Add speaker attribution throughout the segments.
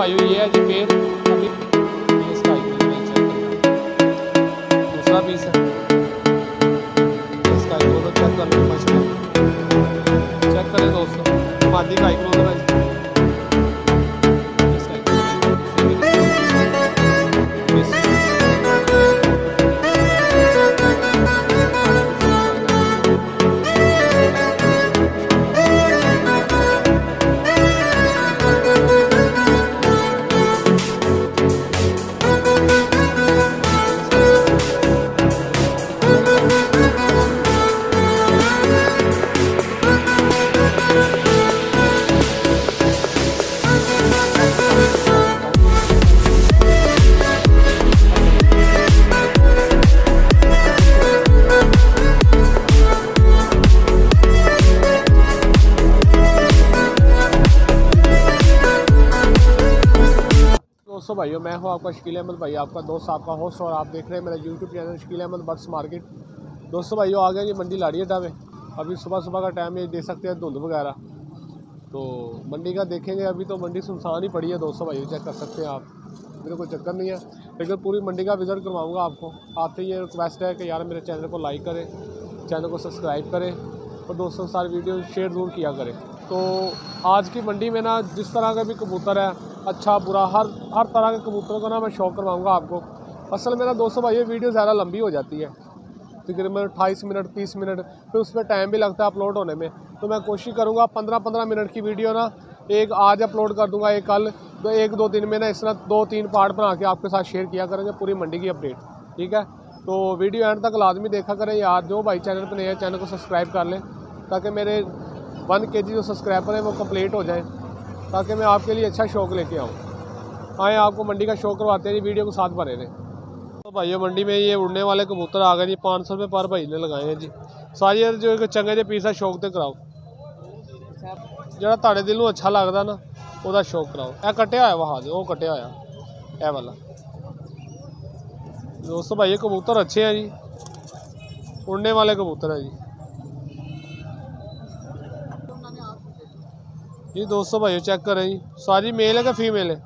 Speaker 1: भाइयों ये है जी पेड़, अभी इसका दूसरा पीस है, इसका चेक कर लो, चेक करें दोस्तों, मादी का एक है भाई। दोस्तों भाइयों मैं हूं आपका शकील अहमद भाई, आपका दोस्त, आपका होस्ट, और आप देख रहे हैं मेरा YouTube channel Shakeel Ahmad birds market. दोस्तों भाइयों आ गए जी मंडी लाड़ियाटा में। अभी सुबह सुबह का टाइम ये दे सकते हैं धुंध वगैरह, तो मंडी का देखेंगे। अभी तो मंडी सुनसान ही पड़ी है दोस्तों भाइयों, चेक कर सकते हैं आप, मेरे कोई चक्कर नहीं है, लेकिन पूरी मंडी का विज़िट करवाऊँगा आपको। आपसे ये रिक्वेस्ट है कि यार मेरे चैनल को लाइक करें, चैनल को सब्सक्राइब करें और दोस्तों सारी वीडियो शेयर ज़रूर किया करें। तो आज की मंडी में ना जिस तरह का भी कबूतर है, अच्छा बुरा, हर तरह के कबूतरों का ना मैं शौक करवाऊंगा आपको। असल में ना दोस्तों भाई ये वीडियो ज़्यादा लंबी हो जाती है, तकरीबन 28 मिनट 30 मिनट, फिर उसमें टाइम भी लगता है अपलोड होने में। तो मैं कोशिश करूँगा 15-15 मिनट की वीडियो ना एक आज अपलोड कर दूँगा, एक कल, तो 1-2 दिन में ना इस तरह 2-3 पार्ट बना के आपके साथ शेयर किया करेंगे पूरी मंडी की अपडेट, ठीक है। तो वीडियो एंड तक लाजमी देखा करें यार। जो भाई चैनल पर नए हैं चैनल को सब्सक्राइब कर लें, ताकि मेरे 1 kg जो सब्सक्राइबर हैं वो कंप्लीट हो जाएँ, ताकि मैं आपके लिए अच्छा शौक लेके आऊँ। आए आपको मंडी का शौक करवाते हैं जी, वीडियो को साथ बने रहें। तो भाइयों मंडी में ये उड़ने वाले कबूतर आ गए जी, 500 रुपये पर भाई ने लगाए हैं जी। सारी जो चंगे जे पीस है शौक तो कराओ, जो ताड़े दिल में अच्छा लगता ना वह शौक कराओ। यह कटिया होया वहा वो कटिया होया ए वाला। दोस्तों भाई कबूतर अच्छे हैं जी, उड़ने वाले कबूतर है जी। दोस्तों भाइयों चेक करें जी, सारी मेल है कि फीमेल है?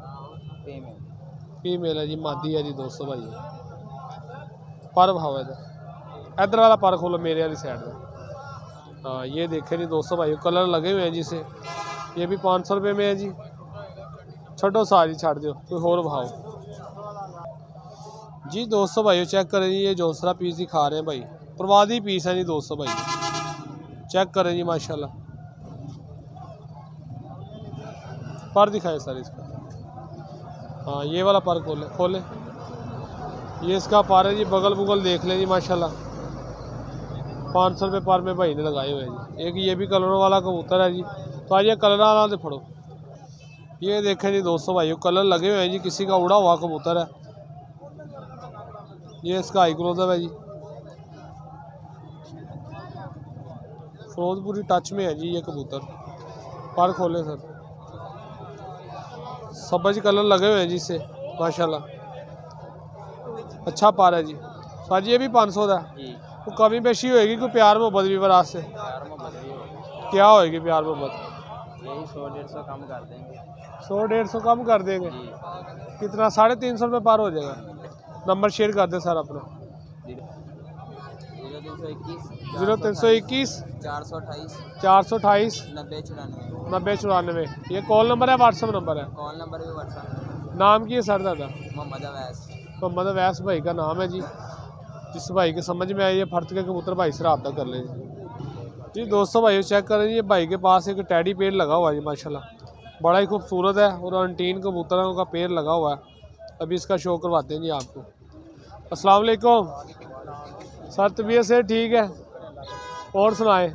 Speaker 1: फीमेल है जी, मादी है जी। दोस्तों भाई पर भाव है, इधर वाला पर खोलो मेरे वाली साइड का। हाँ ये देखे जी दोस्तों भाई कलर लगे हुए हैं जिसे, ये भी 500 रुपये में है जी। छोटो सारी छाड़ दो, कोई और भाव जी। दोस्तों भाइयों चेक करें जी, ये जोसरा पीस दिखा रहे हैं भाई, प्रवादी पीस है जी। दोस्तों भाई चेक करें जी, माशाल्लाह पर दिखाए सर इसका। हाँ ये वाला पर खोले, ये इसका पर है जी, बगल बुगल देख लें जी माशाल्लाह। 500 रुपये पर में भाई ने लगाए हुए हैं जी। एक ये भी कलरों वाला कबूतर है जी, तो आज ये कलर वाला से फड़ो। ये देखें जी दोस्तों भाइयों कलर लगे हुए हैं जी, किसी का उड़ा हुआ कबूतर है। ये इसका हाई क्लोजअप है जी, फिरोजपुरी टच में है जी ये कबूतर। पर खोले सर, सब्ज कलर लगे हुए हैं जी इससे माशाल्लाह, अच्छा पार है जी। साजी ये भी 500 का तो कमी पेशी होएगी, कोई प्यार मोहब्बत भी बरात से क्या होएगी? प्यार मोहब्बत
Speaker 2: यही 100-150 कम कर देंगे।
Speaker 1: 100-150 कम कर देंगे? कितना? 350 रुपये पार हो जाएगा। नंबर शेयर कर दे सर अपना। 0321 428 9094। ये कॉल नंबर है, व्हाट्सअप नंबर है?
Speaker 2: कॉल नंबर भी व्हाट्सअप।
Speaker 1: नाम की है सर दादा?
Speaker 2: मोहम्मद अवैस।
Speaker 1: मोहम्मद अवैस भाई का नाम है जी। जिस भाई के समझ में आई है फर्द के कबूतर भाई से रब्ता कर ले जी। दोस्तों भाई चेक करें ये भाई के पास एक टैडी पेड़ लगा हुआ है जी माशाल्लाह, बड़ा ही खूबसूरत है, और अंटीन कबूतरों का पेड़ लगा हुआ है। अभी इसका शो करवाते हैं जी आपको। अस्सलाम वालेकुम सर, तबीयत से ठीक है? और सुनाए?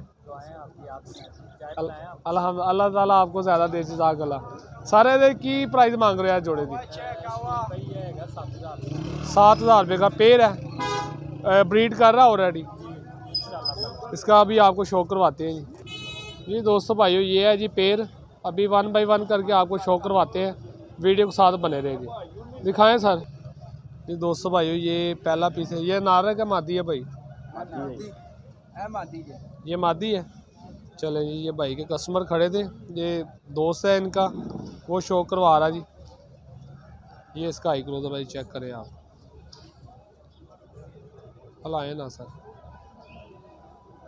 Speaker 1: अल्लाह ताला आपको ज़्यादा दे जज़ाकल्लाह। सारे की प्राइस मांग रहे हैं जोड़े की? 7,000 रुपये का पेड़ है, ब्रीड कर रहा ऑलरेडी। इसका अभी आपको शो करवाते हैं जी। दोस्तों भाइयों ये है जी पेड़, अभी 1 बाय 1 करके आपको शो करवाते हैं, वीडियो के साथ बने रहेंगे। दिखाएं सर जी। दोस्तों भाइयों ये पहला पीस है, ये नार है क्या मादी है भाई? ये मादी है। चलें जी, ये भाई के कस्टमर खड़े थे, ये दोस्त है इनका, वो शो करवा रहा जी। ये इसका हाई क्लोज है भाई, चेक करें आप, हलाए ना सर,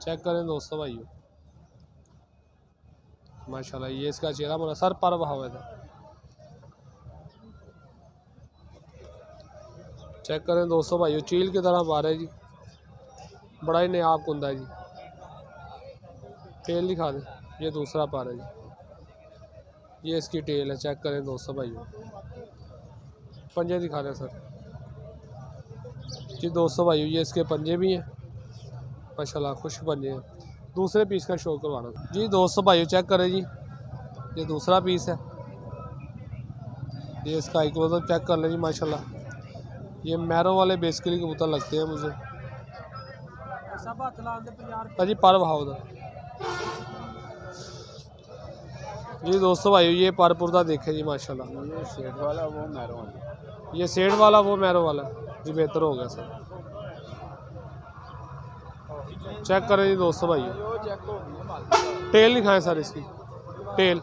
Speaker 1: चेक करें दोस्तों भाइयों माशाल्लाह। ये इसका चेहरा बोला सर पर बहावे था, चेक करें दोस्तों भाइयों, चील की तरह बार है जी, बड़ा ही नायाब कुंदा है जी। टेल दिखा दें, ये दूसरा पार है जी, ये इसकी टेल है, चेक करें दोस्तों भाइयों। पंजे दिखा दें सर जी दोस्तों भाइयों, ये इसके पंजे भी हैं माशाल्लाह, खुश पंजे हैं। दूसरे पीस का शो करवाना जी दोस्तों भाइयों, चेक करें जी, ये दूसरा पीस है, ये इसका हाई चेक कर लें जी माशाल्लाह। ये मैरों वाले बेसिकली कबूतर लगते हैं मुझे जी, पर भाव दा जी दोस्तों भाइयों। ये परपुरदा देखे जी माशाल्लाह,
Speaker 2: ये सेठ वाला वो मैरों वाला,
Speaker 1: ये सेठ वाला वो मैरों वाला जी, बेहतर हो गया सर। चेक करें जी दोस्तों भाइयों, टेल दिखाएं सर इसकी टेल,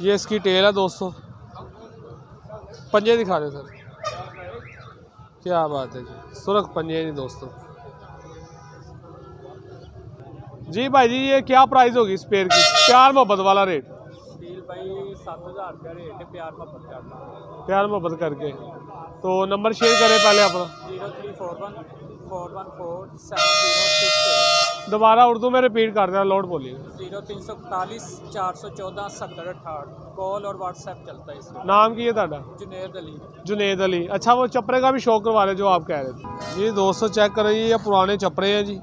Speaker 1: ये इसकी टेल है दोस्तों। पंजे दिखा दें सर, क्या बात है जी, सुरख पंजे जी दोस्तों। जी भाई जी, ये क्या प्राइस होगी इस पेड़ की, प्यार मोहब्बत वाला रेट?
Speaker 2: भाई 7,000 रुपया रेट है, प्यार मोहब्बत करना,
Speaker 1: प्यार मोहब्बत करके। तो नंबर शेयर करें पहले अपना।
Speaker 2: 0341
Speaker 1: दोबारा उर्दू में रिपीट कर दें, लोड बोलिए।
Speaker 2: 0341 414 7068 कॉल और व्हाट्सएप चलता है इसमें।
Speaker 1: नाम की है ਤੁਹਾਡਾ?
Speaker 2: जुनेद अली।
Speaker 1: जुनेद अली। अच्छा, वो चपरे का भी शौक करवा रहे जो आप कह रहे थे जी दोस्तों। चेक करें जी, ये पुराने चपरे हैं जी,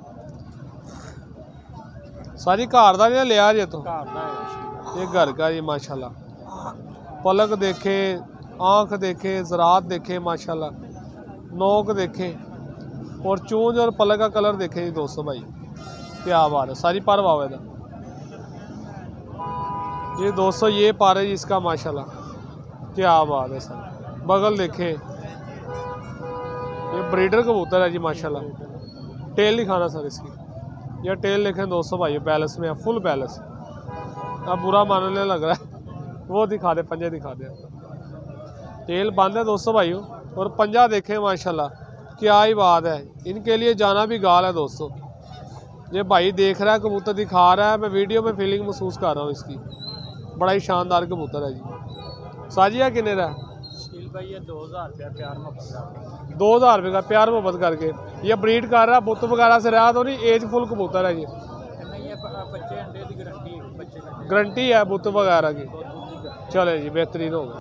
Speaker 1: सारी घर का नहीं लिया जी, तो ये घर का जी माशाल्लाह। पलक देखे, आँख देखे, ज़रात देखे माशाल्लाह, नोक देखे और चूंज और पलक का कलर देखे जी दोस्तों भाई, क्या बात है, सारी पर वावे था जी दोस्तों। ये पार है जी इसका माशाल्लाह, क्या बात है सर। बगल देखे, ये ब्रीडर कबूतर है जी माशाल्लाह। टेल दिखाना सर इसकी, यह टेल देखें दोस्तों भाई, बैलेंस में है, फुल बैलेंस। अब बुरा मानने लग रहा है, वो दिखा दे, पंजे दिखा दे। टेल बंद है दोस्तों भाइयों, और पंजा देखें माशाल्लाह, क्या ही बात है। इनके लिए जाना भी गाल है दोस्तों। ये भाई देख रहा है, कबूतर दिखा रहा है, मैं वीडियो में फीलिंग महसूस कर रहा हूँ इसकी। बड़ा ही शानदार कबूतर है जी। साजिया किन्ने का?
Speaker 2: भाई ये 2000 रुपया प्यार मोहब्बत,
Speaker 1: 2000 रुपये का प्यार मोहब्बत करके। ये ब्रीड कर रहा है, बुत वगैरह से रहा तो नहीं, एज फुल कबूतर है ये?
Speaker 2: नहीं, ये बच्चे अंडे की गारंटी है, बच्चे
Speaker 1: गारंटी है बुत वगैरह की। चले जी, बेहतरीन होगा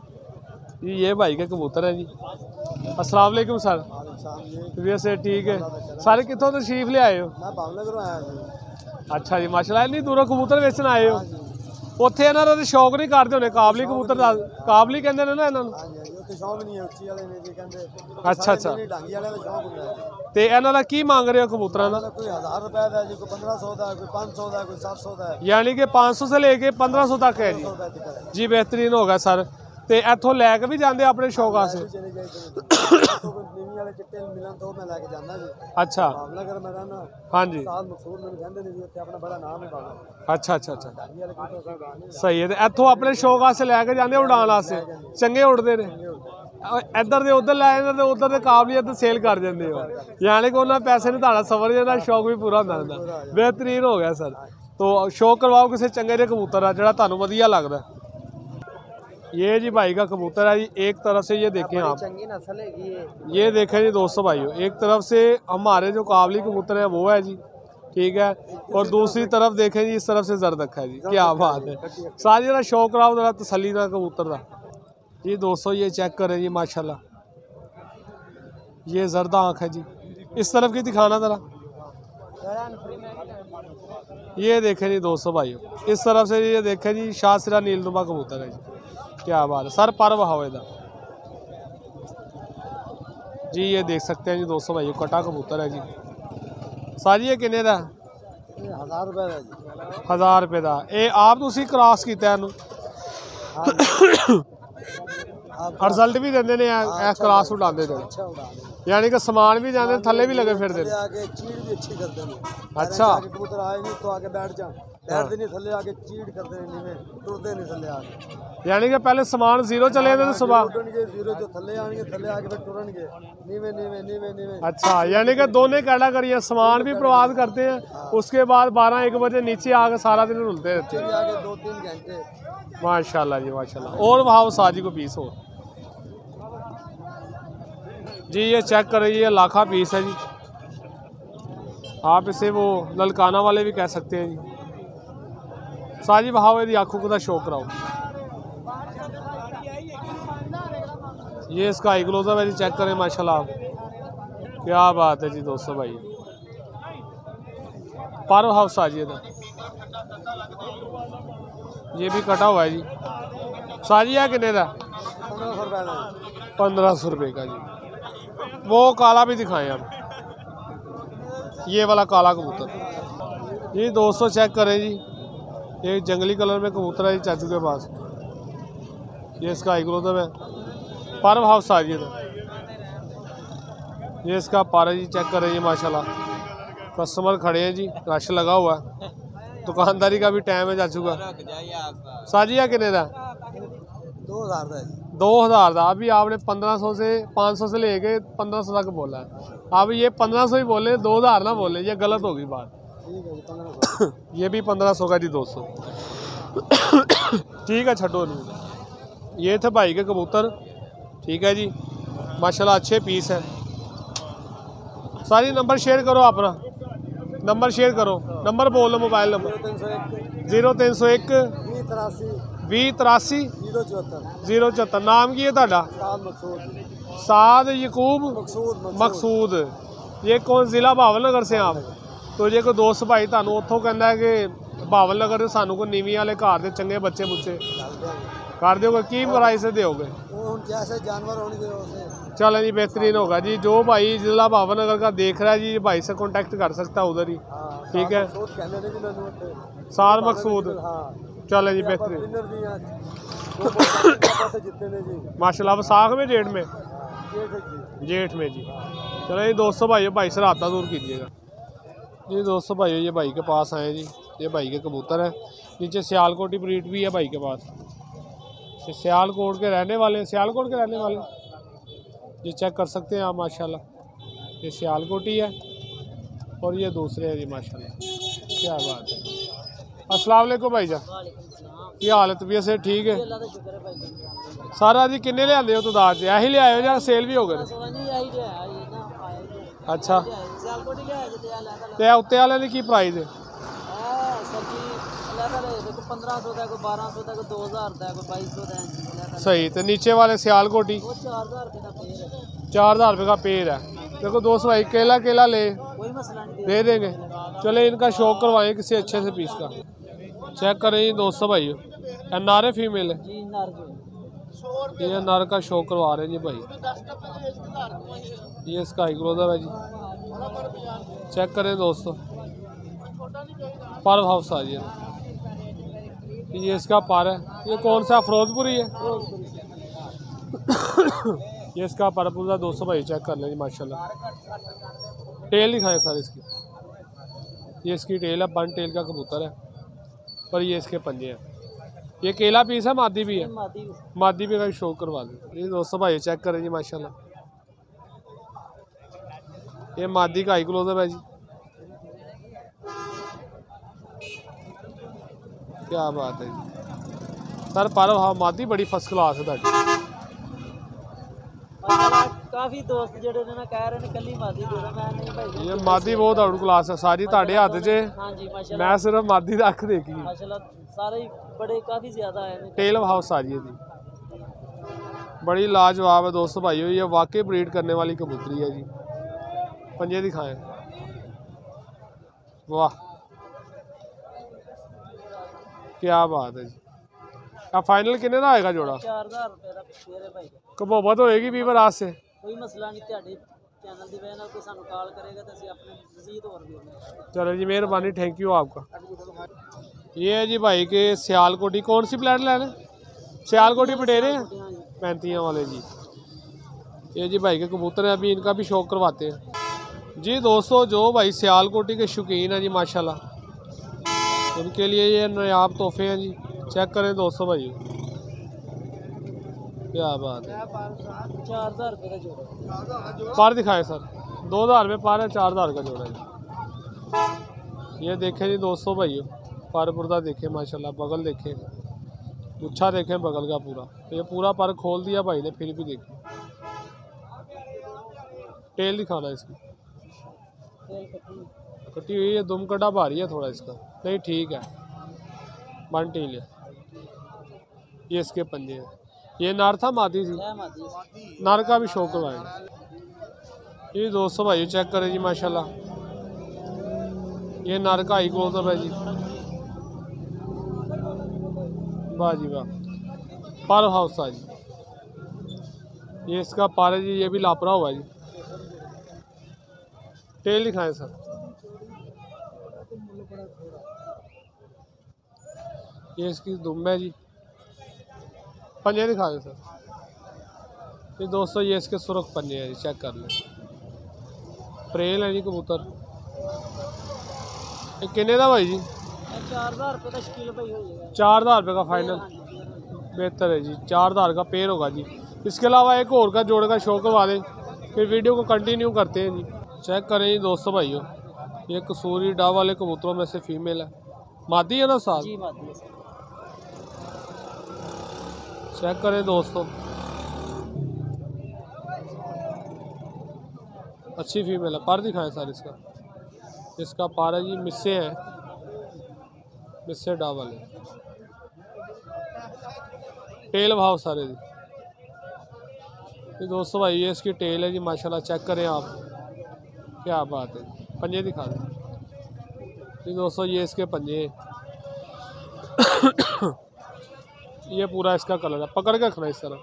Speaker 1: जी। ये भाई के कबूतर है जी। अस्सलाम वालेकुम सर। वैसे ठीक है। सारे कितों तशरीफ ले आए हो? अच्छा जी माशाल्लाह। इन्नी दूरों कबूतर बेचन आए हो? ਉੱਥੇ ਇਹਨਾਂ ਦਾ ਸ਼ੌਕ ਨਹੀਂ ਕਰਦੇ ਹੋਣੇ, ਕਾਬਲੀ ਕਬੂਤਰ ਦਾ ਕਾਬਲੀ ਕਹਿੰਦੇ ਨੇ ਨਾ ਇਹਨਾਂ ਨੂੰ।
Speaker 3: ਸ਼ੌਕ ਨਹੀਂ ਹੈ, ਉੱਚੀ ਵਾਲੇ ਨੇ ਜੀ ਕਹਿੰਦੇ।
Speaker 1: ਅੱਛਾ ਅੱਛਾ,
Speaker 3: ਢਾਂਗੀ ਵਾਲੇ ਦਾ ਸ਼ੌਕ ਹੁੰਦਾ ਹੈ।
Speaker 1: ਤੇ ਇਹਨਾਂ ਦਾ ਕੀ ਮੰਗ ਰਹੇ ਹੋ ਕਬੂਤਰਾਂ ਦਾ?
Speaker 3: ਕੋਈ 1000 ਰੁਪਏ ਦਾ ਜੀ, ਕੋਈ 1500 ਦਾ, ਕੋਈ 500 ਦਾ, ਕੋਈ 700 ਦਾ।
Speaker 1: यानी कि 500 से लेके 1500 तक है जी। जी बेहतरीन होगा सर। ਤੇ ਇੱਥੋਂ ਲੈ ਕੇ ਵੀ ਜਾਂਦੇ ਆਪਣੇ ਸ਼ੌਕ ਵਾਸਤੇ?
Speaker 3: ਵਾਲੇ ਚਿੱਟੇ ਮਿਲਣ ਤੋਂ ਮੈਂ ਲੈ ਕੇ ਜਾਂਦਾ ਜੀ।
Speaker 1: ਅੱਛਾ,
Speaker 3: ਭਾਵਨਗਰ ਮੈਂ ਰਹਿਣਾ।
Speaker 1: ਹਾਂਜੀ,
Speaker 3: ਸਾਲ ਮਕਸੂਦ ਮੈਨੂੰ ਕਹਿੰਦੇ ਨੇ ਜੀ, ਉੱਥੇ ਆਪਣਾ ਬੜਾ ਨਾਮ ਹੈ ਭਾਵਨਗਰ।
Speaker 1: ਅੱਛਾ ਅੱਛਾ ਅੱਛਾ,
Speaker 3: ਢਾਂਗੀ ਵਾਲੇ ਕਬੂਤਰ ਸਾਹਿਬ ਆਣੇ
Speaker 1: ਸਹੀ ਹੈ। ਤੇ ਇੱਥੋਂ ਆਪਣੇ ਸ਼ੌਕ ਵਾਸਤੇ ਲੈ ਕੇ ਜਾਂਦੇ ਉਡਾਣ ਵਾਸਤੇ, ਚੰਗੇ ਉੜਦੇ ਨੇ। ਇੱਧਰ ਦੇ ਉੱਧਰ ਲੈ ਜਾਂਦੇ ਤੇ ਉੱਧਰ ਦੇ ਕਾਬਲੀਅਤ ਸੇਲ ਕਰ ਜਾਂਦੇ ਹੋ, ਯਾਨੀ ਕਿ ਉਹਨਾਂ ਪੈਸੇ ਨੂੰ ਤੁਹਾਡਾ ਸਵਰ ਜਾਂਦਾ, ਸ਼ੌਕ ਵੀ ਪੂਰਾ ਹੁੰਦਾ ਰਹਿੰਦਾ। ਬਿਹਤਰੀਨ ਹੋ ਗਿਆ ਸਰ। तो शौक करवाओ किसी चंगे जे कबूतर है जो तुहानू वधिया लगदा। ये जी भाई का कबूतर है जी। एक तरफ से ये देखें आप,
Speaker 3: चंगी नस्ल है
Speaker 1: ये देखें जी दोस्तों भाइयों, एक तरफ से हमारे जो काबली कबूतर है वो है जी, ठीक है, और दूसरी तरफ देखें जी इस तरफ से जरदख है जी। क्या बात है, सारी जरा शौक कराओ जरा तसली का कबूतर का जी दोस्तों। ये चेक करें जी माशाल्लाह, ये जरदा आँख है जी। इस तरफ की दिखाना जरा, ये देखें जी दोस्तों भाइयों, इस तरफ से ये देखें जी शाहसिरा नीलनुमा कबूतर है जी। क्या बात है सर, पर बहावे दा जी। ये देख सकते हैं जी दोस्तों भाइयों, कटा कबूतर है जी। सारी ये किन्ने दा?
Speaker 3: 1000 रुपए ਦਾ ਜੀ।
Speaker 1: 1000 रुपए ਦਾ। ਇਹ ਆਪ ਤੁਸੀਂ ਕ੍ਰਾਸ ਕੀਤਾ ਇਹਨੂੰ? ਰਿਜ਼ਲਟ ਵੀ ਦਿੰਦੇ ਨੇ ਇਹ ਕ੍ਰਾਸ ਉਡਾਉਂਦੇ ਨੇ, यानी कि सामान भी जाते थले भी लगे फिरते हैं।
Speaker 3: आगे चीड़ भी अच्छी करते हैं।
Speaker 1: अच्छा,
Speaker 3: कबूतर आए नहीं तो आगे बैठ जा, बैठते नहीं थले आके चीड़ करते नहीं में टुरते नहीं थले आके
Speaker 1: यानी कि पहले समान जीरो चले थे तो सुबह
Speaker 3: टूटणगे जीरो जो थले आएंगे थले आके फिर टुरनगे नीवे नीवे नीवे नीवे।
Speaker 1: अच्छा, यानी कि दोनों कैटेगरी है, समान भी प्रवाद करते हैं, उसके बाद 12-1 बजे नीचे आके सारा दिन रुलते रहते हैं।
Speaker 3: फिर आगे 2-3 घंटे।
Speaker 1: माशाल्लाह जी माशाल्लाह। और भाव साजी को पीस हो जी, ये चेक करें, ये लाखा पीस है जी। आप इसे वो ललकाना वाले भी कह सकते हैं जी। साजी भाव यदि आँखों को शो कराओ। ये इसका आईग्लोजर है जी, चेक करें माशाल्लाह, क्या बात है जी दोस्तों भाई। पारो हाउस साजी था, ये भी कटा हुआ है जी। साजी है कितने का? 1500 रुपये का जी। वो काला भी दिखाएं आप, ये वाला काला कबूतर जी दोस्तों चेक करें जी। ये जंगली कलर में कबूतर है जी चाचू के पास। ये इसका आईग्लोजर है, पर हाउस आ गया था। ये इसका पारा जी चेक करें जी माशाल्लाह। कस्टमर खड़े हैं जी, रश लगा हुआ है, दुकानदारी का भी टाइम है चाचू का। साजी है कितने का? 2000 का। अभी आपने 1500 से 500 से लेके 1500 तक बोला है, अब ये 1500 ही बोले, 2000 ना बोले, ये गलत होगी बात। ये भी 1500 का जी दोस्तों। ठीक है छठो नहीं। ये थे भाई के कबूतर, ठीक है जी माशाल्लाह, अच्छे पीस हैं। सारी नंबर शेयर करो, अपना नंबर शेयर करो, नंबर बोल लो, मोबाइल नंबर 0301 2083 074। नाम की है ਤੁਹਾਡਾ? साद यकूब मकसूद। ये कौन जिला भावनगर से आप? तो जे कोई दोस्त भाई थानू उत्थों कहना है कि भावनगर से सानू कोई नीवी वाले घर के चंगे बच्चे बुच्चे कर दोगे, की प्राइस से दोगे? चलो जी बेहतरीन होगा जी। जो भाई जिला भावनगर का देख रहा है जी, भाई से कांटेक्ट कर सकता है उधर ही, ठीक है। साद मकसूद, चलो जी बेहतरीन माशाल्लाह। वसाख में जेठ में जी। चलो जी दोस्तों भाइयों, भाई से रास्ता दूर कीजिएगा जी। दोस्तों भाइयों, ये भाई के पास आए जी, ये भाई के कबूतर है। नीचे सियालकोटी ब्रीड भी है भाई के पास। ये सियालकोट के रहने वाले ये चेक कर सकते हैं आप माशाल्लाह। ये सियालकोटी है और ये दूसरे है जी माशाल्लाह, क्या बात है। अस्सलाम वालेकुम भाई जान, की हाल है? तबीयत से ठीक है? सारा जी किन्ने ले आते हो तादाद से? यही ले आए हो या सेल भी हो गए? अच्छा, तो उत्ते वाले की की प्राइस है?
Speaker 4: 1500 का, कोई 1200 का, कोई 2000 का, कोई 2200 का।
Speaker 1: सही। तो नीचे वाले सियालकोटी
Speaker 4: 4000 रुपये का पेड़ है।
Speaker 1: 4000 रुपये का पेड़ है। देखो दोस्त भाई, केला ले
Speaker 4: कोई मसला नहीं,
Speaker 1: दे देंगे। चले इनका शौक करवाएं किसी अच्छे से पीस का। चेक करें जी दोस्तों भाई, नारे फीमेल है
Speaker 4: जी, नर जो
Speaker 1: ये नर का शौक करवा रहे हैं जी भाई। ये इसका हाईग्रोजर है जी, चेक करें दोस्तों। पर हाउस आ जी, ये इसका पर है। ये कौन सा फिरोजपुरी है? ये इसका परपुर का दोस्तों भाई चेक कर लें जी माशाल्लाह। टेल दिखाएं सर इसकी। ये इसकी टेल है, बन टेल का कबूतर है, पर ये इसके पंजे हैं। ये केला पीस है, मादी भी है, मादी भी का शो करवा दें। ये दोस्तों भाई चेक करें जी माशाल्लाह। ये मादी का हाईग्लोजर है जी, क्या बात है जी सर। पर हाँ मादी बड़ी फर्स्ट क्लास है ताड़ी।
Speaker 4: काफी दोस्त जेडे ने कह रहे ने कल्ली मादी दे रहा, मैं नहीं भाई
Speaker 1: ये मादी बहुत आउट क्लास है सारी ताड़े हाथ च।
Speaker 4: हां जी माशाल्लाह,
Speaker 1: मैं सिर्फ मादी रख देखी
Speaker 4: माशाल्लाह सारे बड़े काफी ज्यादा आए ने।
Speaker 1: टेल हाउस आ रही है जी, बड़ी लाजवाब है दोस्तों भाइयों। ये वाकई ब्रीड करने वाली कबूतरी है जी। पंजे दिखाएं, वाह क्या बात है जी। अब फाइनल कितने का आएगा जोड़ा?
Speaker 4: 4000 रुपए का शेयर है भाई।
Speaker 1: कबोबत होएगी भी आज से?
Speaker 4: कोई मसला नहीं, ਤੁਹਾਡੇ चैनल की वजह ਨਾਲ कोई ਸਾਨੂੰ कॉल करेगा तो ਅਸੀਂ अपने रसीद और भी देंगे।
Speaker 1: चलो जी मेहरबानी, थैंक यू आपका। ये है जी भाई के सियालकोटी। कौन सी प्लेट लेना? सियालकोटी पटेरे हैं 35 वाले जी। ये जी भाई के कबूतर हैं, अभी इनका भी शौक करवाते हैं जी दोस्तों। जो भाई सियालकोटी के शौकीन हैं जी माशाल्लाह, उनके लिए ये नायाब तोहफे हैं जी। चेक करें दोस्तों भाई, क्या बात है।
Speaker 4: 4000 रुपये का जोड़ा।
Speaker 1: पार दिखाए सर, 2000 रुपये पार है, 4000 का जोड़ा जी। ये देखें जी दोस्तों भाई, पर पुर्दा देखें माशाल्लाह, बगल देखें, गुच्छा देखें बगल का पूरा। ये पूरा पर खोल दिया भाई ने, फिर भी देखें। टेल दिखाना इसकी, कटी हुई है, दुम कटा भारी है थोड़ा इसका, नहीं ठीक है, बन टील है। ये इसके पंजे हैं। ये नार था मादी थी, नार का भी शौक करवाएंगे। ये दोस्तों भाई चेक करें जी माशाल्लाह, ये नार का हाई क्लोजअप है जी। वाह जी वाह, पर हाउस है जी। ये इसका पार है जी, ये भी लापरा हुआ है जी। टेल दिखाएं सर, ये इसकी दुम है जी। पंजे दिखा दें सर। ये दोस्तों ये इसके सुरख पंजे हैं जी, चेक कर लें। प्रेल है जी कबूतर। ये किन्ने का भाई जी?
Speaker 4: 4000 रुपये का शकील भाई हो जाएगा।
Speaker 1: 4000 रुपये का फाइनल, बेहतर है जी। 4000 का पेड़ होगा जी। इसके अलावा एक और का जोड़ का शो करवा दें, फिर वीडियो को कंटिन्यू करते हैं जी। चेक करें जी दोस्तों भाइयों, ये कसूरी डा वाले कबूतरों में से फीमेल है, मादी है ना साथ?
Speaker 4: जी मादी है सर।
Speaker 1: चेक करें दोस्तों, अच्छी फीमेल है। पर दिखाएं सर इसका, इसका पार है जी, मिस्से है, मिस्से डा वाले। टेल भाव सारे जी। ये दोस्तों भाई ये इसकी टेल है जी माशाल्लाह, चेक करें आप, क्या बात है। पंजे दिखा दें ये दोस्तों, ये इसके पंजे। ये पूरा इसका कलर है, पकड़ के रखना इस तरह।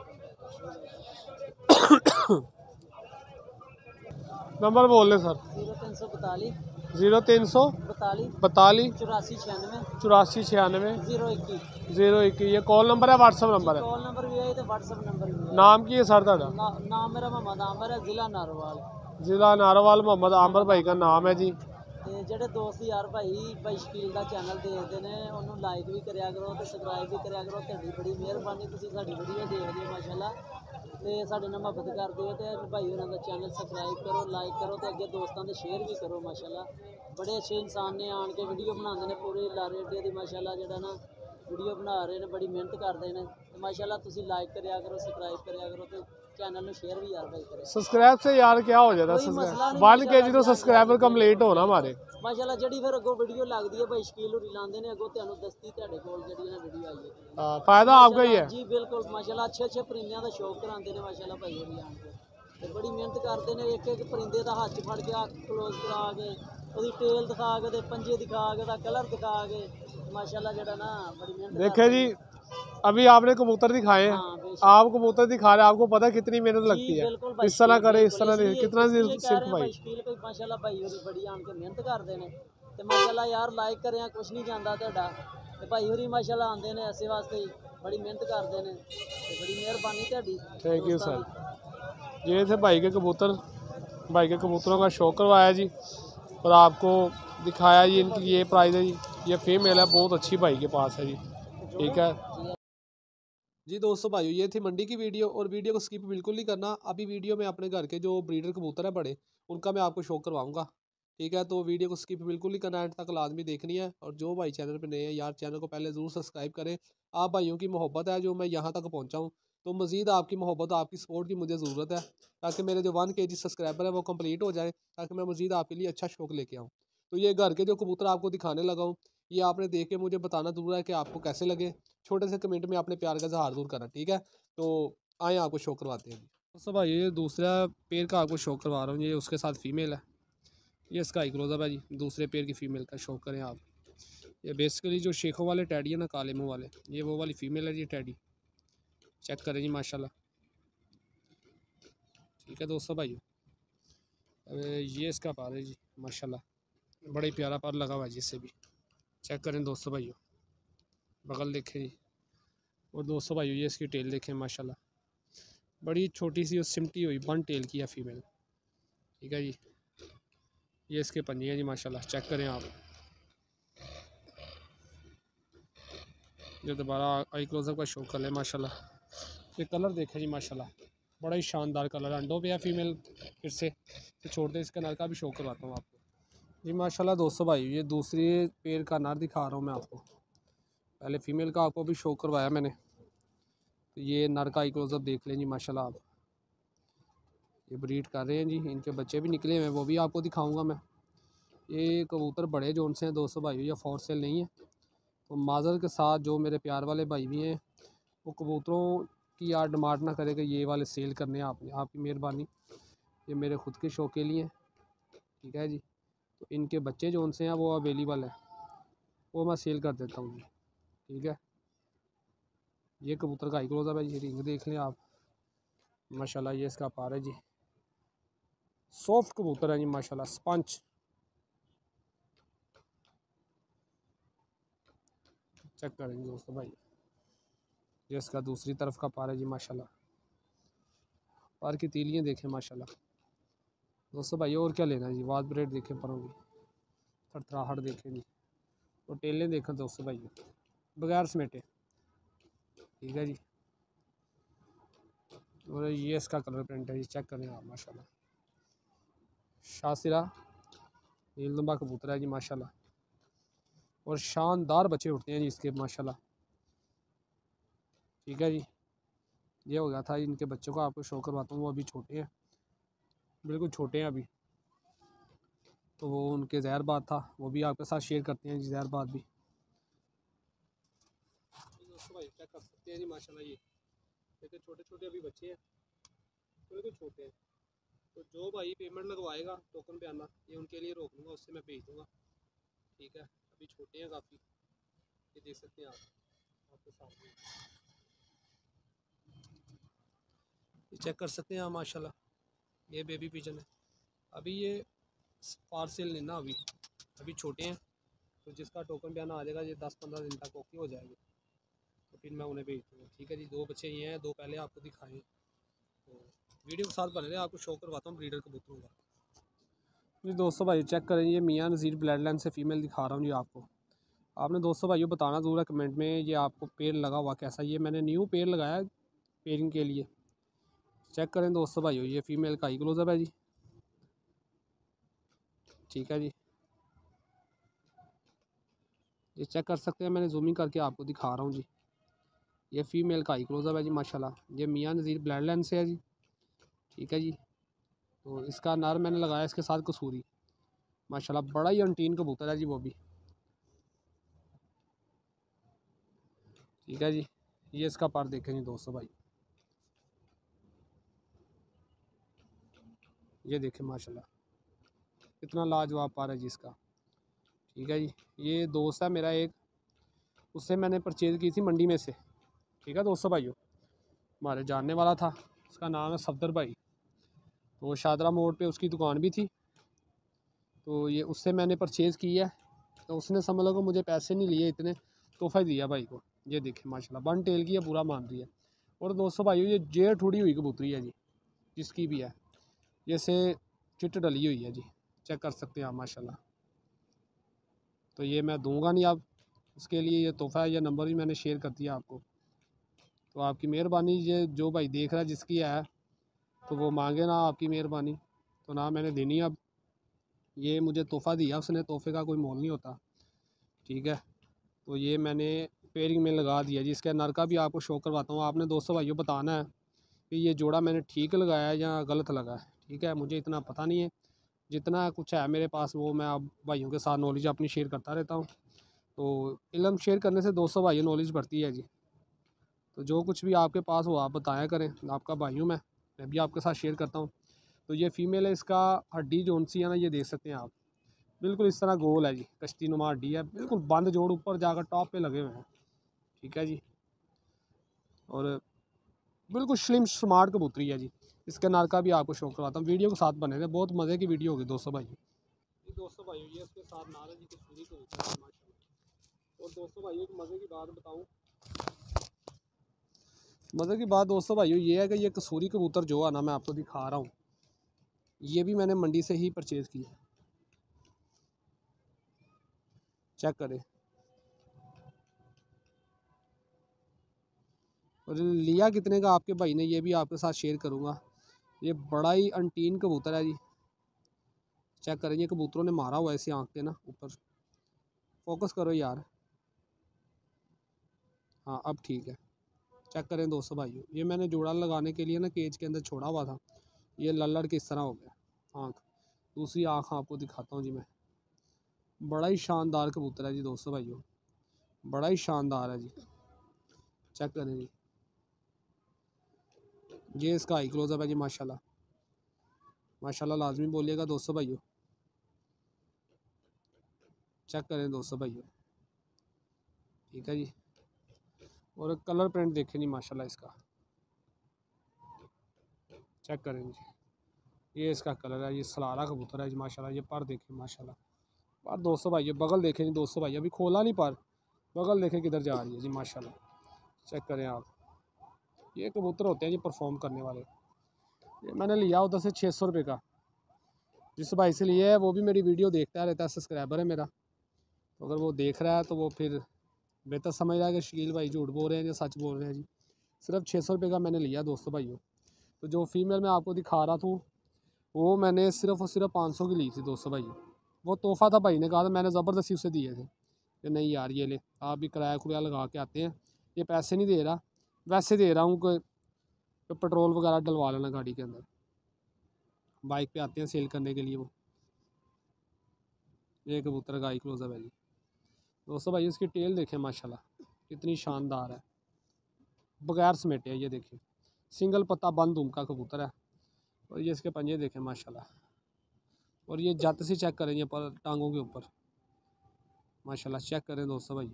Speaker 1: नंबर बोल लें सर।
Speaker 4: 0342
Speaker 1: 0342
Speaker 4: 84 96
Speaker 1: 84 021 ये कॉल नंबर है, व्हाट्सअप नंबर है?
Speaker 4: कॉल नंबर भी है तो व्हाट्सअप नंबर भी है।
Speaker 1: नाम की है सर ਤੁਹਾਡਾ?
Speaker 4: नाम मेरा मोहम्मद आमर है, जिला नारोवाल।
Speaker 1: जिला नारोवाल मोहम्मद आमर भाई का नाम है जी।
Speaker 4: ਤੇ ਜਿਹੜੇ ਦੋਸਤ ਯਾਰ ਭਾਈ ਸ਼ਕੀਲ ਦਾ ਚੈਨਲ ਦੇਖਦੇ ਨੇ ਉਹਨੂੰ ਲਾਈਕ ਵੀ ਕਰਿਆ ਕਰੋ ਤੇ ਸਬਸਕ੍ਰਾਈਬ ਵੀ ਕਰਿਆ ਕਰੋ। ਤੁਹਾਡੀ ਬੜੀ ਮਿਹਰਬਾਨੀ, ਤੁਸੀਂ ਸਾਡੀ ਵੀਡੀਓ ਦੇਖਦੇ ਹੋ ਮਾਸ਼ਾਅੱਲਾ ਤੇ ਸਾਡੇ ਨਾਲ ਮੁਹੱਬਤ ਕਰਦੇ ਹੋ। ਤੇ ਭਾਈ ਉਹਨਾਂ ਦਾ ਚੈਨਲ ਸਬਸਕ੍ਰਾਈਬ ਕਰੋ, ਲਾਈਕ ਕਰੋ ਤੇ ਅੱਗੇ ਦੋਸਤਾਂ ਦੇ ਸ਼ੇਅਰ ਵੀ ਕਰੋ। ਮਾਸ਼ਾਅੱਲਾ ਬੜੇ ਅੱਛੇ ਇਨਸਾਨ ਨੇ, ਆਣ ਕੇ ਵੀਡੀਓ ਬਣਾਉਂਦੇ ਨੇ ਪੂਰੇ ਲਾਰੇ ਅੱਡੇ ਦੀ। ਮਾਸ਼ਾਅੱਲਾ ਜਿਹੜਾ ਨਾ ਵੀਡੀਓ ਬਣਾ ਰਹੇ ਨੇ, ਬੜੀ ਮਿਹਨਤ ਕਰਦੇ ਨੇ ਤੇ ਮਾਸ਼ਾਅੱਲਾ ਤੁਸੀਂ ਲਾਈਕ ਕਰਿਆ ਕਰੋ, ਸਬਸਕ੍ਰਾਈਬ ਕਰਿਆ ਕਰੋ ਤੇ चैनल में शेयर भी यार भाई करें।
Speaker 1: सब्सक्राइब से यार क्या हो जाता है, 1 kg तो सब्सक्राइबर कंप्लीट होना हमारे
Speaker 4: माशाल्लाह। जड़ी फिर अगो वीडियो लगती है भाई शकील होरी लांदे ने अगो ਤੁਹਾਨੂੰ ਦਸਤੀ ਤੁਹਾਡੇ ਕੋਲ ਜਿਹੜੀ ਨਾ ਵੀਡੀਓ ਆਈ ਹੈ।
Speaker 1: हां फायदा आपका ही है
Speaker 4: जी बिल्कुल माशाल्लाह। अच्छे परिंदिਆਂ ਦਾ ਸ਼ੌਕ ਕਰਾਉਂਦੇ ਨੇ ਮਾਸ਼ਾਅੱਲਾ ਭਾਈ ਹੋਰੀ ਆਣ ਕੇ ਤੇ ਬੜੀ ਮਿਹਨਤ ਕਰਦੇ ਨੇ। ਇੱਕ ਇੱਕ परिंदे ਦਾ ਹੱਥ ਫੜ ਕੇ ਅੱਖ ਕਲੋਜ਼ ਕਰਾ ਕੇ ਉਹਦੀ ਟੇਲ ਦਿਖਾ ਕੇ ਤੇ ਪੰਜੇ ਦਿਖਾ ਕੇ ਦਾ कलर दिखा के माशाल्लाह ਜਿਹੜਾ ना बड़ी मेहनत
Speaker 1: देखे जी। अभी आपने कबूतर दिखाए हैं, आप कबूतर दिखा रहे हैं, आपको पता है कितनी मेहनत लगती है। इस तरह करे, इस तरह नहीं, कितना सिर्फ भाई
Speaker 4: माशाल्लाह भाई होरी बड़ी आन के मेहनत करते हैं ते माशाल्लाह यार लाइक करें कुछ नहीं जाता ਤੁਹਾਡਾ ਤੇ भाई होरी माशाल्लाह आंदे ने ऐसे वास्ते बड़ी मेहनत करते हैं ते बड़ी मेहरबानी ਤੁਹਾਡੀ।
Speaker 1: Thank you sir. ये थे भाई के कबूतर, भाई के कबूतरों का शौक करवाया जी और आपको दिखाया जी। इनकी ये प्राइस है जी, ये फीमेल है, बहुत अच्छी भाई के पास है जी। ठीक है जी दोस्तों भाइयों, ये थी मंडी की वीडियो और वीडियो को स्किप बिल्कुल नहीं करना। अभी वीडियो में अपने घर के जो ब्रीडर कबूतर है बड़े, उनका मैं आपको शौक करवाऊंगा। ठीक है, तो वीडियो को स्किप बिल्कुल नहीं करना, एंड तक लाजमी देखनी है। और जो भाई चैनल पे नए हैं यार, चैनल को पहले ज़रूर सब्सक्राइब करें। आप भाइयों की मोहब्बत है जो मैं यहाँ तक पहुँचा हूँ, तो मज़ीद आपकी मोहब्बत, आपकी सपोर्ट की मुझे ज़रूरत है, ताकि मेरे जो 1 kg सब्सक्राइबर है वो कंप्लीट हो जाए, ताकि मैं मज़ीद आपके लिए अच्छा शौक लेके आऊँ। तो ये घर के जो कबूतर आपको दिखाने लगा हूँ, ये आपने देख के मुझे बताना ज़रूर है कि आपको कैसे लगे। छोटे से कमेंट में अपने प्यार का इज़हार ज़रूर करना। ठीक है, तो आए आपको शो करवाते हैं। दोस्तों भाई ये दूसरा पेड़ का आपको शो करवा रहा हूँ, ये उसके साथ फीमेल है, ये इसका हाई क्लोजअप है जी। दूसरे पेड़ की फ़ीमेल का शो करें आप। ये बेसिकली जो शेखों वाले टैडी है ना, काले मुँह वाले, ये वो वाली फ़ीमेल है जी टैडी। चेक करें जी माशाल्लाह। ठीक है दोस्तों भाई, ये इसका पार है जी माशाल्लाह, बड़ा ही प्यारा पार लगा हुआ है जिससे भी। चेक करें दोस्तों भाइयों, बगल देखें जी। और दोस्तों भाइयों ये इसकी टेल देखें माशाल्लाह, बड़ी छोटी सी और सिमटी हुई बन टेल की है फीमेल। ठीक है जी, ये इसके पंजे हैं जी माशाल्लाह। चेक करें आप, ये दोबारा आई क्लोजअप का शो कर ले माशाल्लाह। ये कलर देखें जी माशाल्लाह, बड़ा ही शानदार कलर है। अंडों पे है फीमेल, फिर से तो छोड़ते इसका नर का भी शो करवाता हूँ आपको जी माशाल्लाह। दोस्तों भाई ये दूसरी पेड़ का नर दिखा रहा हूँ मैं आपको। पहले फ़ीमेल का आपको भी शो करवाया मैंने, तो ये नर का आई क्लोजअप देख लें जी माशाल्लाह आप। ये ब्रीड कर रहे हैं जी, इनके बच्चे भी निकले हुए हैं, वो भी आपको दिखाऊंगा मैं। ये कबूतर बड़े जोन से हैं दोस्तों भाई, ये फॉर सेल नहीं है। तो माजर के साथ जो मेरे प्यार वाले भाई भी हैं, वो कबूतरों की यार डिमांड ना करे कि ये वाले सेल करने हैं आपने, आपकी मेहरबानी। ये मेरे ख़ुद के शौक के लिए, ठीक है जी। तो इनके बच्चे जो उनसे हैं वो अवेलेबल है, वो मैं सेल कर देता हूँ जी, ठीक है। ये कबूतर का आई क्लोजअप है, ये रिंग देख लें आप माशाल्लाह। ये इसका पार है जी, सॉफ्ट कबूतर है जी माशाल्लाह, स्पंज। चेक करेंगे दोस्तों भाई, ये इसका दूसरी तरफ का पार है जी माशाल्लाह। पार की तीलियाँ देखें माशाल्लाह दोस्तों भाई, और क्या लेना है जी। वाद ब्रेड देखें परों की, थरथराहट देखें जी, और टेलें देखें दोस्तों भाई बगैर समेटे, ठीक है जी। और ये इसका कलर प्रिंट है जी, चेक करें आप माशाल्लाह। शासिरा नीलदुम्बा कबूतर है जी माशाल्लाह, और शानदार बच्चे उठते हैं जी इसके माशाल्लाह, ठीक है जी। ये हो गया था इनके बच्चों को आपको शो करवाता हूँ, वो अभी छोटे हैं, बिल्कुल छोटे हैं अभी, तो वो उनके ज़हर बात था, वो भी आपके साथ शेयर करते हैं जी, ज़हर बात भी। दोस्तों भाई चेक कर सकते हैं जी माशाल्लाह। ये देखिए छोटे छोटे अभी बच्चे हैं, बिल्कुल छोटे हैं। तो जो भाई पेमेंट लगवाएगा टोकन पे आना, ये उनके लिए रोक लूँगा, उससे मैं भेज दूँगा, ठीक है। अभी छोटे हैं काफ़ी, ये देख सकते हैं आप आपके सामने, ये चेक कर सकते हैं आप माशाल्लाह। ये बेबी पिजन है, अभी ये पार्सल नहीं ना, अभी छोटे हैं। तो जिसका टोकन पे आना आ जाएगा, ये 10-15 दिन तक ओके हो जाएगी, तो फिर मैं उन्हें भेज दूँगा, ठीक है जी। 2 बच्चे ये हैं, 2 पहले आपको दिखाएँ, तो वीडियो के साथ बने रहे, आपको शो करवाता हूँ ब्रीडर कबूतरों का जी। दोस्तों भाई चेक करें, ये मियाँ नज़ीर ब्लड लाइन से फ़ीमेल दिखा रहा हूँ जी आपको। आपने दोस्तों भाइयों बताना ज़रूर है कमेंट में, ये आपको पेड़ लगा हुआ कैसा। ये मैंने न्यू पेड़ लगाया है पेयरिंग के लिए। चेक करें दोस्तों भाइयों, ये फ़ीमेल का आई क्लोजअप है जी, ठीक है जी। ये चेक कर सकते हैं, मैंने जूमिंग करके आपको दिखा रहा हूँ जी। ये फ़ीमेल का आई क्लोजअप है जी माशाल्लाह। ये मियाँ नज़ीर ब्लड लाइन से है जी, ठीक है जी। तो इसका नर मैंने लगाया इसके साथ कसूरी, माशाल्लाह बड़ा ही अनटीन कबूतर है जी वो भी, ठीक है जी। ये इसका पार देखें जी दोस्तों भाई, ये देखें माशाल्लाह कितना लाजवाब पार है जी इसका, ठीक है जी। ये दोस्त है मेरा एक, उससे मैंने परचेज़ की थी मंडी में से, ठीक है दोस्तों भाइयों। हमारे जानने वाला था, उसका नाम है सफदर भाई, तो शादरा मोड़ पे उसकी दुकान भी थी, तो ये उससे मैंने परचेज़ की है। तो उसने समझ लो मुझे पैसे नहीं लिए, इतने तोहफ़ा दिया भाई को। ये देखें माशाल्लाह वन टेल की है, पूरा मान रही है। और दोस्तों भाइयों ये जेठ उड़ी हुई कबूतरी है जी, जिसकी भी है, जैसे चिट डली हुई है जी, चेक कर सकते हैं आप माशाल्लाह। तो ये मैं दूंगा नहीं आप, उसके लिए ये तोहफ़ा है, ये नंबर भी मैंने शेयर कर दिया आपको। तो आपकी मेहरबानी, ये जो भाई देख रहा है जिसकी है, तो वो मांगे ना, आपकी मेहरबानी तो ना मैंने देनी। अब ये मुझे तोहफ़ा दिया उसने, तोहफ़े का कोई मोल नहीं होता, ठीक है। तो ये मैंने पेयरिंग में लगा दिया जी। इसके नर का भी आपको शो करवाता हूँ। आपने दोस्तों भाइयों बताना है कि ये जोड़ा मैंने ठीक लगाया है या गलत लगा है, ठीक है। मुझे इतना पता नहीं है, जितना कुछ है मेरे पास वो मैं आप भाइयों के साथ नॉलेज अपनी शेयर करता रहता हूँ। तो इल्म शेयर करने से दोस्तों भाइयों नॉलेज बढ़ती है जी। तो जो कुछ भी आपके पास हो आप बताया करें, आपका भाई हूँ मैं भी आपके साथ शेयर करता हूँ। तो ये फ़ीमेल है, इसका हड्डी जोन सी है ना, ये देख सकते हैं आप, बिल्कुल इस तरह गोल है जी, कश्ती नुमा हड्डी है, बिल्कुल बंद जोड़ ऊपर जाकर टॉप पे लगे हुए हैं, ठीक है जी। और बिल्कुल स्लिम स्मार्ट कबूतरी है जी। इसके नर का भी आपको शौक करवाता हूँ, वीडियो के साथ बने थे, बहुत मज़े की वीडियो होगी दोस्तों भाई जी। दोस्तों भाई ये इसके साथ नारा जी कसूरी कबूतर है माशाल्लाह। और दोस्तों भाई एक मज़े की बात बताऊँ, मज़े की बात दोस्तों भाइयों ये है कि ये कसूरी कबूतर जो है ना, मैं आपको दिखा रहा हूँ, ये भी मैंने मंडी से ही परचेज़ किया, चेक करें। और लिया कितने का आपके भाई ने ये भी आपके साथ शेयर करूँगा। ये बड़ा ही अनटीन कबूतर है जी, चेक करें, ये कबूतरों ने मारा हुआ है इसी आँख के ना ऊपर। फोकस करो यार, हाँ अब ठीक है। चेक करें दोस्तों भाइयों, ये मैंने जोड़ा लगाने के लिए ना केज के अंदर छोड़ा हुआ था, ये लल्लड़ किस तरह हो गया आँख। दूसरी आँख आपको दिखाता हूँ जी मैं। बड़ा ही शानदार कबूतर है जी दोस्तों भाइयों, बड़ा ही शानदार है जी। चेक करें जी, ये इसका हाई क्लोजअप है जी, माशाल्लाह माशाल्लाह लाजमी बोलिएगा दोस्तों भाइयों। चेक करें दोस्तों भाइयों, ठीक है जी। और कलर प्रिंट देखें जी माशाल्लाह इसका, चेक करें जी, ये इसका कलर है, ये सलारा कबूतर है जी माशाल्लाह। ये पर देखें माशाल्लाह, पर दोस्तों भाइयों बगल देखें जी दोस्तों भाई, अभी खोला नहीं पर बगल देखें किधर जा रही है जी माशाल्लाह। चेक करें आप, ये कबूतर होते हैं जी परफॉर्म करने वाले। ये मैंने लिया उधर से 600 रुपये का, जिस भाई से लिया है वो भी मेरी वीडियो देखता रहता है, सब्सक्राइबर है मेरा। तो अगर वो देख रहा है तो वो फिर बेहतर समझ रहा है कि शकील भाई झूठ बोल रहे हैं या सच बोल रहे हैं जी। सिर्फ 600 रुपये का मैंने लिया दोस्तों भाइयों। तो जो फीमेल मैं आपको दिखा रहा था वो मैंने सिर्फ और सिर्फ 500 की ली थी दोस्तों भाइयों। वो तोहफ़ा था, भाई ने कहा था, मैंने ज़बरदस्ती उसे दिए थे कि नहीं यार ये ले, आप भी किराया खुराया लगा के आते हैं, ये पैसे नहीं दे रहा, वैसे दे रहा हूँ कि पेट्रोल वगैरह डलवा लेना गाड़ी के अंदर, बाइक पे आते हैं सेल करने के लिए वो। ये कबूतर का हाई क्लोजअप है जी दोस्तों भाई। इसकी टेल देखें माशाल्लाह कितनी शानदार है, बगैर समेटे है, ये देखें सिंगल पत्ता बंद उम का कबूतर है। और ये इसके पंजे देखें माशाल्लाह, और ये जत से चेक करें ये पर टांगों के ऊपर माशाल्लाह, चेक करें दोस्तों भाई।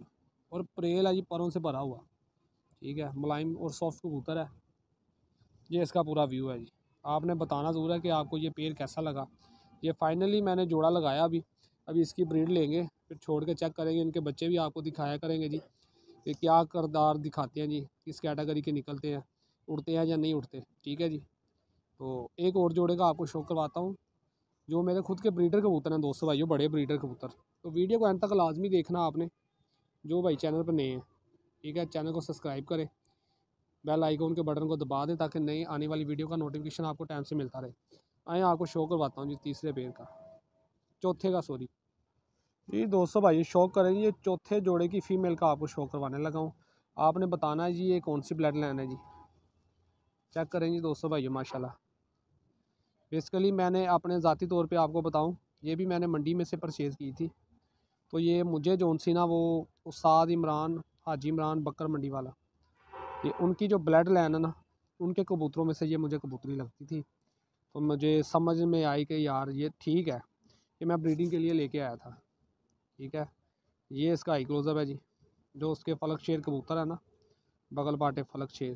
Speaker 1: और परेल है जी परों से भरा हुआ, ठीक है, मुलायम और सॉफ्ट कबूतर है। ये इसका पूरा व्यू है जी। आपने बताना ज़रूर है कि आपको ये पेड़ कैसा लगा। ये फाइनली मैंने जोड़ा लगाया, अभी इसकी ब्रीड लेंगे, फिर छोड़ के चेक करेंगे, इनके बच्चे भी आपको दिखाया करेंगे जी कि क्या किरदार दिखाते हैं जी, किस कैटेगरी के निकलते हैं, उड़ते हैं या नहीं उड़ते, ठीक है जी। तो एक और जोड़े का आपको शो करवाता हूँ, जो मेरे खुद के ब्रीडर कबूतर हैं दोस्तों भाइयों, बड़े ब्रीडर कबूतर। तो वीडियो को अंत तक लाजमी देखना आपने, जो भाई चैनल पर नए हैं, ठीक है, चैनल को सब्सक्राइब करें, बेल आइकन के बटन को दबा दें ताकि नई आने वाली वीडियो का नोटिफिकेशन आपको टाइम से मिलता रहे। आए आपको शो करवाता हूँ जी तीसरे पेड़ का, चौथे का सॉरी जी दोस्तों भाई, शो करें जी, ये चौथे जोड़े की फ़ीमेल का आपको शो करवाने लगा हूँ। आपने बताना है जी ये कौन सी ब्लड लाइन है जी। चेक करें जी दोस्तों भाई माशाल्लाह। बेसिकली मैंने अपने ज़ाती तौर पे आपको बताऊं, ये भी मैंने मंडी में से परचेज़ की थी। तो ये मुझे जौन सी ना वो उस्ताद इमरान, हाजी इमरान बकर मंडी वाला, ये उनकी जो ब्लड लाइन है ना, उनके कबूतरों में से ये मुझे कबूतरी लगती थी। तो मुझे समझ में आई कि यार ये ठीक है, कि मैं ब्रीडिंग के लिए लेके आया था, ठीक है। ये इसका हाई क्लोजअप है जी, जो उसके फलक शेर कबूतर है ना, बगल बाटे फलक शेर,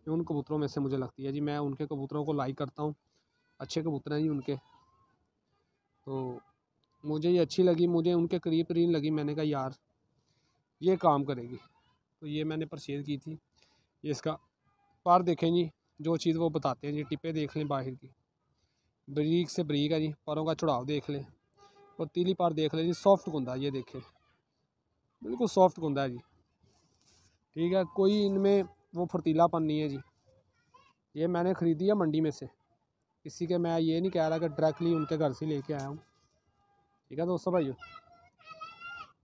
Speaker 1: ये उन कबूतरों में से मुझे लगती है जी। मैं उनके कबूतरों को लाइक करता हूँ, अच्छे कबूतर हैं जी उनके। तो मुझे ये अच्छी लगी, मुझे उनके करीब तरीन लगी, मैंने कहा यार ये काम करेगी, तो ये मैंने परचेज़ की थी। ये इसका पर देखें जी, जो चीज़ वो बताते हैं जी, टिप्पे देख लें बाहर की, बरीक से बरीक है जी, परों का चढ़ाव देख लें, और तीली पर देख लें जी, सॉफ्ट कुंदा, ये देखें बिल्कुल सॉफ्ट कुंदा है जी, ठीक है, कोई इनमें वो फुर्तीलापन नहीं है जी। ये मैंने ख़रीदी है मंडी में से, किसी के, मैं ये नहीं कह रहा कि डायरेक्टली उनके घर से लेके आया हूँ, ठीक है दोस्तों भाइयों।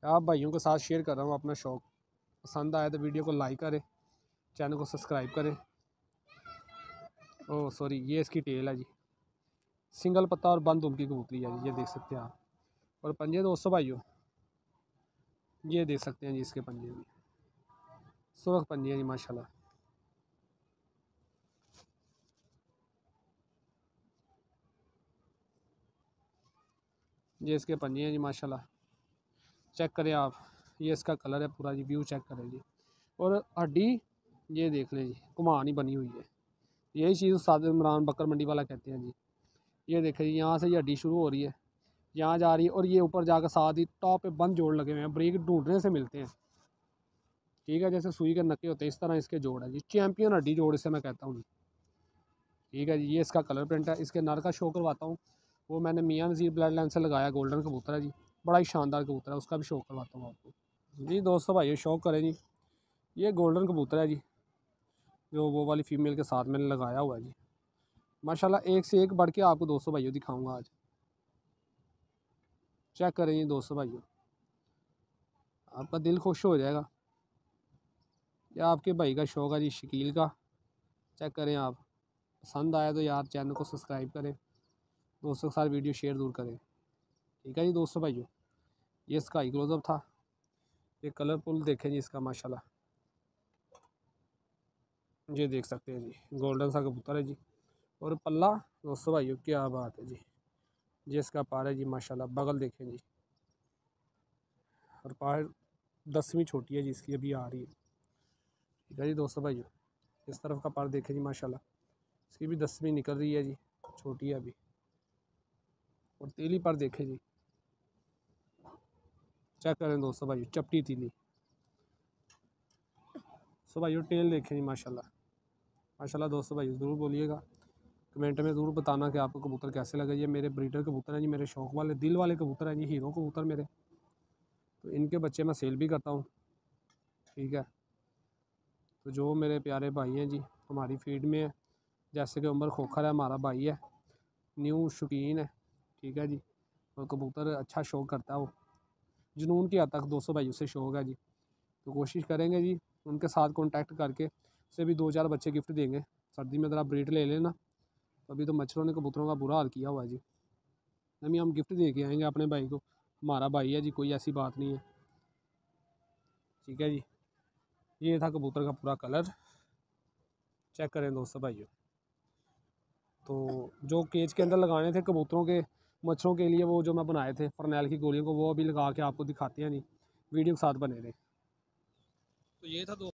Speaker 1: आप भाइयों के साथ शेयर कर रहा हूँ अपना शौक़। पसंद आया तो वीडियो को लाइक करें, चैनल को सब्सक्राइब करें। ओह सॉरी, ये इसकी टेल है जी, सिंगल पत्ता और बंद उम की कबूतरी है जी, ये देख सकते हैं आप। और पंजे दोस्तों भाइयों, ये देख सकते हैं जी, इसके पंजे भी सुरख पंजे हैं जी माशाल्लाह। ये इसके पंजे हैं जी माशाल्लाह, चेक करें आप। ये इसका कलर है पूरा जी, व्यू चेक करें जी। और हड्डी ये देख लें जी, घुमान ही बनी हुई है, यही चीज़ उस्ताद इमरान बकर मंडी वाला कहते हैं जी। ये देखें जी, यहाँ से ये हड्डी शुरू हो रही है, यहाँ जा रही है, और ये ऊपर जाकर साथ ही टॉप पे बंद जोड़ लगे हुए हैं, ब्रेक ढूंढने से मिलते हैं, ठीक है, जैसे सुई के नक्के होते हैं इस तरह इसके जोड़ है जी, चैम्पियन हड्डी जोड़ इसे मैं कहता हूँ जी, ठीक है जी। ये इसका कलर प्रिंट है। इसके नर का शो करवाता हूँ, वो मैंने मियाँ नज़ीर ब्लड लाइन से लगाया, गोल्डन कबूतर है जी, बड़ा ही शानदार कबूतर है, उसका भी शो करवाता हूँ आपको जी। दोस्तों भाई शौक करें जी, ये गोल्डन कबूतर है जी, जो वो वाली फ़ीमेल के साथ मैंने लगाया हुआ है जी। माशाल्लाह एक से एक बढ़ के आपको दोस्तों भाइयों दिखाऊंगा आज। चेक करें जी दोस्तों भाइयों, आपका दिल खुश हो जाएगा। या आपके भाई का शौक़ है जी शकील का। चेक करें आप, पसंद आया तो यार चैनल को सब्सक्राइब करें, दोस्तों के साथ वीडियो शेयर ज़रूर करें। ठीक है जी दोस्तों भाइयों, ये इसका हाई क्लोजअप था। ये कलरफुल देखें जी इसका माशाल्लाह, ये देख सकते हैं जी गोल्डन सा कबूतर है जी। और पल्ला दोस्तों भाइयों क्या बात है जी, ये इसका पार है जी माशाल्लाह। बगल देखें जी, और पार 10वीं छोटी है जी इसकी, अभी आ रही है। ठीक है जी दोस्तों भाइयों, इस तरफ का पार देखें जी माशाल्लाह, इसकी भी 10वीं निकल रही है जी, छोटी है अभी। और तीली पर देखें जी, चेक करें दोस्तों भाइयों, चपटी तीली। सो भाइयों टेल देखें जी माशाल्लाह। माशाल्लाह दोस्तों भाइयों ज़रूर बोलिएगा, कमेंट में ज़रूर बताना कि आपको कबूतर कैसे लगे। ये मेरे ब्रीडर कबूतर हैं जी, मेरे शौक़ वाले दिल वाले कबूतर हैं जी, हीरो कबूतर मेरे। तो इनके बच्चे मैं सेल भी करता हूँ। ठीक है, तो जो मेरे प्यारे भाई हैं जी हमारी फीड में है, जैसे कि उमर खोखर है हमारा भाई है, न्यू शौकीन है। ठीक है जी, और कबूतर अच्छा शौक़ करता है, वो जुनून की हद तक दोस्तों भाई उसे शौक़ है जी। तो कोशिश करेंगे जी उनके साथ कांटेक्ट करके उसे भी 2-4 बच्चे गिफ्ट देंगे। सर्दी में ज़रा ब्रीड ले लेना, तो अभी तो मच्छरों ने कबूतरों का बुरा हाल किया हुआ है जी। अभी हम गिफ्ट दे के आएँगे अपने भाई को, हमारा भाई है जी, कोई ऐसी बात नहीं है। ठीक है जी, ये था कबूतर का पूरा कलर। चेक करें दोस्तों भाइयों, तो जो केज के अंदर लगाने थे कबूतरों के मच्छरों के लिए, वो जो मैं बनाए थे फरनैल की गोलियों को, वो अभी लगा के आपको दिखाते हैं। नहीं वीडियो के साथ बने रहे। तो ये था दोस्तों